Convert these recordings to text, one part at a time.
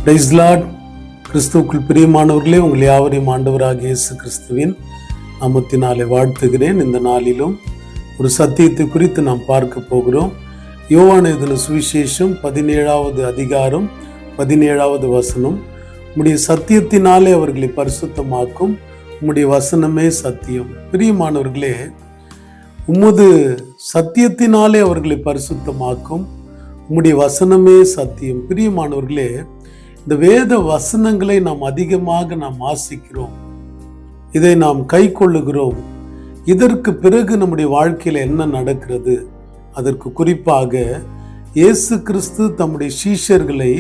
Price Lord. கிறிஸ்துவுக்குள் பிரியமானவர்களே, உங்கள் யாவரையும் ஆண்டவராகிய இயேசு கிறிஸ்துவின் நாமத்தினாலே வாழ்த்துகிறேன். இந்த நாளிலும் ஒரு சத்தியத்தை குறித்து நாம் பார்க்க போகிறோம். யோவான் எழுதின சுவிசேஷம் 17வது அதிகாரம் 17வது வசனம். உம்முடைய சத்தியத்தினாலே அவர்களை பரிசுத்தமாக்கும், உம்முடைய வசனமே சத்தியம். பிரியமானவர்களே, உமது சத்தியத்தினாலே அவர்களை பரிசுத்தமாக்கும், உம்முடைய வசனமே சத்தியம். பிரியமானவர்களே, இந்த வேத வசனங்களை நாம் அதிகமாக வாசிக்கிறோம், இதை நாம் கை கொள்ளுகிறோம். இதற்கு பிறகு நம்முடைய வாழ்க்கையில் என்ன நடக்கிறது? அதற்கு குறிப்பாக இயேசு கிறிஸ்து தம்முடைய சீஷர்களை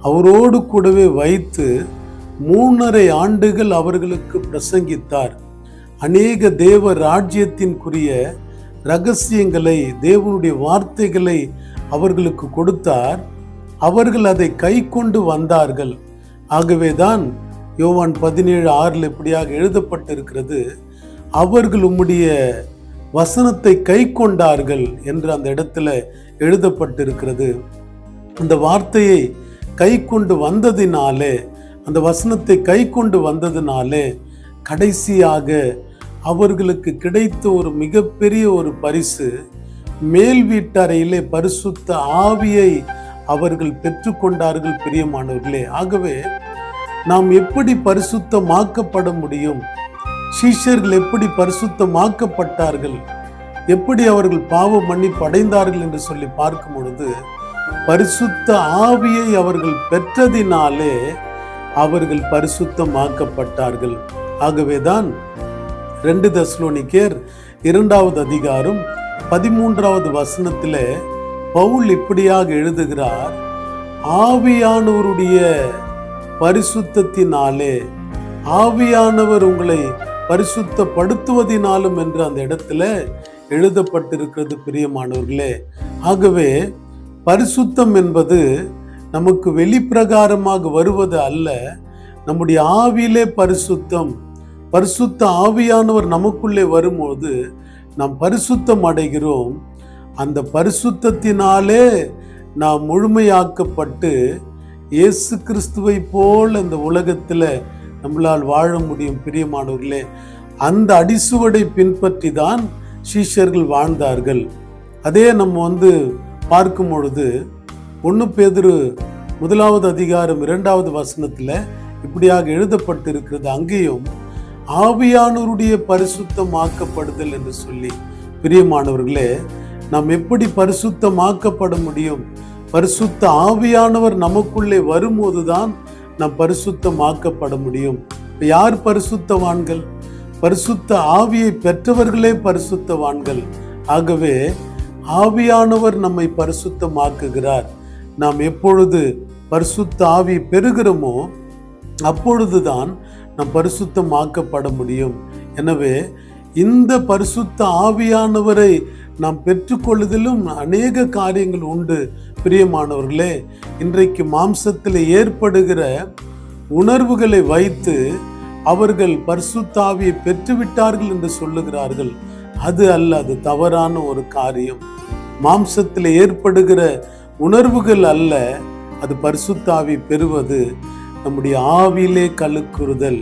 அவரோடு கூடவே வைத்து 3.5 ஆண்டுகள் அவர்களுக்கு பிரசங்கித்தார். அநேக தேவ ராஜ்யத்தின்குரிய ரகசியங்களை, தேவனுடைய வார்த்தைகளை அவர்களுக்கு கொடுத்தார். அவர்கள் அதை கை கொண்டு வந்தார்கள். ஆகவேதான் யோவான் 17:6 இப்படியாக எழுதப்பட்டிருக்கிறது, அவர்கள் உம்முடைய வசனத்தை கை கொண்டார்கள் என்று அந்த இடத்துல எழுதப்பட்டிருக்கிறது. அந்த வார்த்தையை கை கொண்டு வந்ததினாலே, அந்த வசனத்தை கை கொண்டு வந்ததினாலே கடைசியாக அவர்களுக்கு கிடைத்த ஒரு மிகப்பெரிய ஒரு பரிசு, மேல் வீட்டறையிலே பரிசுத்த ஆவியை அவர்கள் பெற்றுக்கொண்டார்கள். பிரியமானவர்களே, ஆகவே நாம் எப்படி பரிசுத்தமாக்கப்பட முடியும்? சீஷர்கள் எப்படி பரிசுத்தமாக்கப்பட்டார்கள்? எப்படி அவர்கள் பாவ மன்னிப்பு அடைந்தார்கள் என்று சொல்லி பார்க்கும் பொழுது, பரிசுத்த ஆவியை அவர்கள் பெற்றதினாலே அவர்கள் பரிசுத்தமாக்கப்பட்டார்கள். ஆகவேதான் 2 தெசலோனிக்கேயர் 2வது அதிகாரம் 13வது வசனத்திலே பவுல் இப்படியாக எழுதுகிறார், ஆவியானவருடைய பரிசுத்தத்தினாலே, ஆவியானவர் உங்களை பரிசுத்தப்படுத்துவதினாலும் என்று அந்த இடத்துல எழுதப்பட்டிருக்கிறது. பிரியமானவர்களே, ஆகவே பரிசுத்தம் என்பது நமக்கு வெளிப்பிரகாரமாக வருவது அல்ல, நம்முடைய ஆவியிலே பரிசுத்தம். பரிசுத்த ஆவியானவர் நமக்குள்ளே வரும்போது நாம் பரிசுத்தம் அடைகிறோம். அந்த பரிசுத்தத்தினாலே நாம் முழுமையாக்கப்பட்டு இயேசு கிறிஸ்துவை போல் இந்த உலகத்தில் நம்மளால் வாழ முடியும். பிரியமானவர்களே, அந்த அடிசுவடை பின்பற்றி தான் சீஷர்கள் வாழ்ந்தார்கள். அதே நம்ம பார்க்கும் பொழுது 1 பேதுரு 1வது அதிகாரம் 2வது வசனத்தில் இப்படியாக எழுதப்பட்டிருக்கிறது, அங்கேயும் ஆவியானவருடைய பரிசுத்தமாக்கப்படுதல் என்று சொல்லி. பிரியமானவர்களே, நாம் எப்படி பரிசுத்தமாக்கப்பட முடியும்? பரிசுத்த ஆவியானவர் நமக்குள்ளே வரும்போதுதான் நாம் பரிசுத்தமாக்கப்பட முடியும். யார் பரிசுத்தவான்கள்? பரிசுத்த ஆவியை பெற்றவர்களே பரிசுத்தவான்கள். ஆகவே ஆவியானவர் நம்மை பரிசுத்தமாக்குகிறார். நாம் எப்பொழுது பரிசுத்த ஆவி பெறுகிறோமோ அப்பொழுதுதான் நாம் பரிசுத்தமாக்கப்பட முடியும். எனவே இந்த பரிசுத்த ஆவியானவரை நாம் பெற்றுக்கொள்ளுதலும் அநேக காரியங்கள் உண்டு. பிரியமானவர்களே, இன்றைக்கு மாம்சத்தில் ஏற்படுகிற உணர்வுகளை வைத்து அவர்கள் பரிசுத்த ஆவியை பெற்றுவிட்டார்கள் என்று சொல்லுகிறார்கள். அது அல்ல, அது தவறான ஒரு காரியம். மாம்சத்தில் ஏற்படுகிற உணர்வுகள் அல்ல, அது பரிசுத்த ஆவி பெறுவது. நம்முடைய ஆவியிலே கலக்குறுதல்,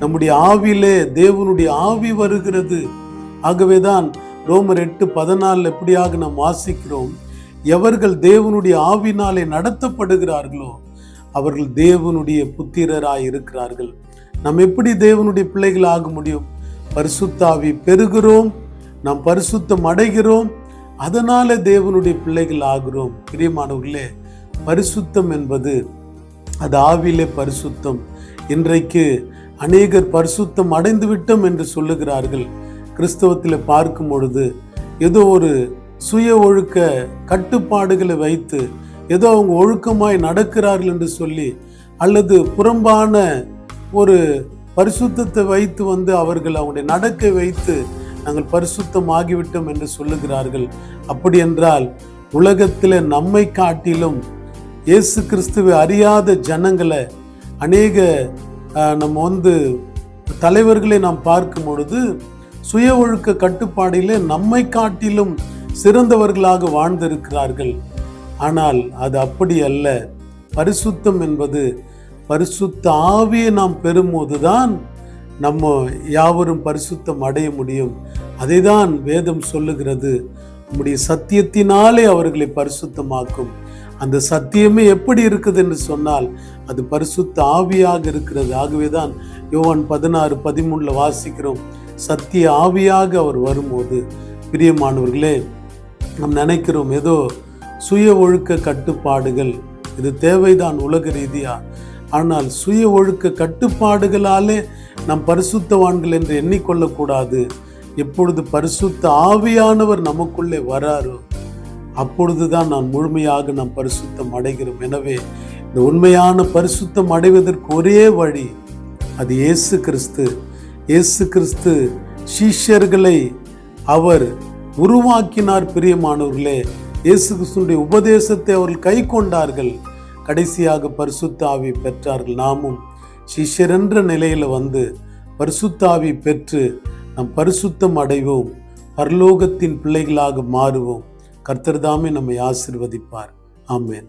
நம்முடைய ஆவியிலே தேவனுடைய ஆவி வருகிறது. ஆகவேதான் ரோமர் 8:14 எப்படியாக நாம் வாசிக்கிறோம், எவர்கள் தேவனுடைய ஆவினாலே நடத்தப்படுகிறார்களோ அவர்கள் தேவனுடைய புத்திரராய் இருக்கிறார்கள். நாம் எப்படி தேவனுடைய பிள்ளைகள் ஆக முடியும்? பரிசுத்த ஆவி பெறுகிறோம், நாம் பரிசுத்தம் அடைகிறோம், அதனால தேவனுடைய பிள்ளைகள் ஆகிறோம். பிரியமானவர்களே, பரிசுத்தம் என்பது அது ஆவியிலே பரிசுத்தம். இன்றைக்கு அநேகர் பரிசுத்தம் அடைந்து விட்டோம் என்று சொல்லுகிறார்கள். கிறிஸ்தவத்தில் பார்க்கும் பொழுது ஏதோ ஒரு சுய ஒழுக்க கட்டுப்பாடுகளை வைத்து ஏதோ அவங்க ஒழுக்கமாய் நடக்கிறார்கள் என்று சொல்லி, அல்லது புறம்பான ஒரு பரிசுத்தத்தை வைத்து அவர்கள் அவங்களுடைய நடக்கை வைத்து நாங்கள் பரிசுத்தம் ஆகிவிட்டோம் என்று சொல்லுகிறார்கள். அப்படி என்றால் உலகத்தில் நம்மை காட்டிலும் இயேசு கிறிஸ்துவை அறியாத ஜனங்களை, அநேக நம்ம தலைவர்களை நாம் பார்க்கும் பொழுது சுய ஒழுக்க கட்டுப்பாடிலே நம்மை காட்டிலும் சிறந்தவர்களாக வாழ்ந்திருக்கிறார்கள். ஆனால் அது அப்படி அல்ல. பரிசுத்தம் என்பது பரிசுத்த ஆவியை நாம் பெறும்போதுதான் நம்ம யாவரும் பரிசுத்தம் அடைய முடியும். அதை தான் வேதம் சொல்லுகிறது. நம்முடைய சத்தியத்தினாலே அவர்களை பரிசுத்தமாக்கும். அந்த சத்தியமே எப்படி இருக்குது என்று சொன்னால் அது பரிசுத்த ஆவியாக இருக்கிறது. ஆகவேதான் யோவான் 16:13 வாசிக்கிறோம், சத்திய ஆவியாக அவர் வரும்போது. பிரியமானவர்களே, நாம் நினைக்கிறோம் ஏதோ சுய ஒழுக்க கட்டுப்பாடுகள் இது தேவைதான் உலக ரீதியா. ஆனால் சுய ஒழுக்க கட்டுப்பாடுகளாலே நாம் பரிசுத்தவான்கள் என்று எண்ணிக்கொள்ளக்கூடாது. எப்பொழுது பரிசுத்த ஆவியானவர் நமக்குள்ளே வராரோ அப்பொழுதுதான் நாம் முழுமையாக நாம் பரிசுத்தம் அடைகிறோம். எனவே இந்த உண்மையான பரிசுத்தம் அடைவதற்கு ஒரே வழி அது இயேசு கிறிஸ்து. இயேசு கிறிஸ்து சீஷர்களை அவர் உருவாக்கினார். பிரியமானவர்களே, இயேசு கிறிஸ்துடைய உபதேசத்தை அவர்கள் கை கொண்டார்கள். கடைசியாக பரிசுத்த ஆவி பெற்றார்கள். நாமும் சிஷ்யர் என்ற நிலையில வந்து பரிசுத்த ஆவி பெற்று நாம் பரிசுத்தம் அடைவோம், பரலோகத்தின் பிள்ளைகளாக மாறுவோம். கர்த்தர் தாமே நம்மை ஆசீர்வதிப்பார். ஆமென்.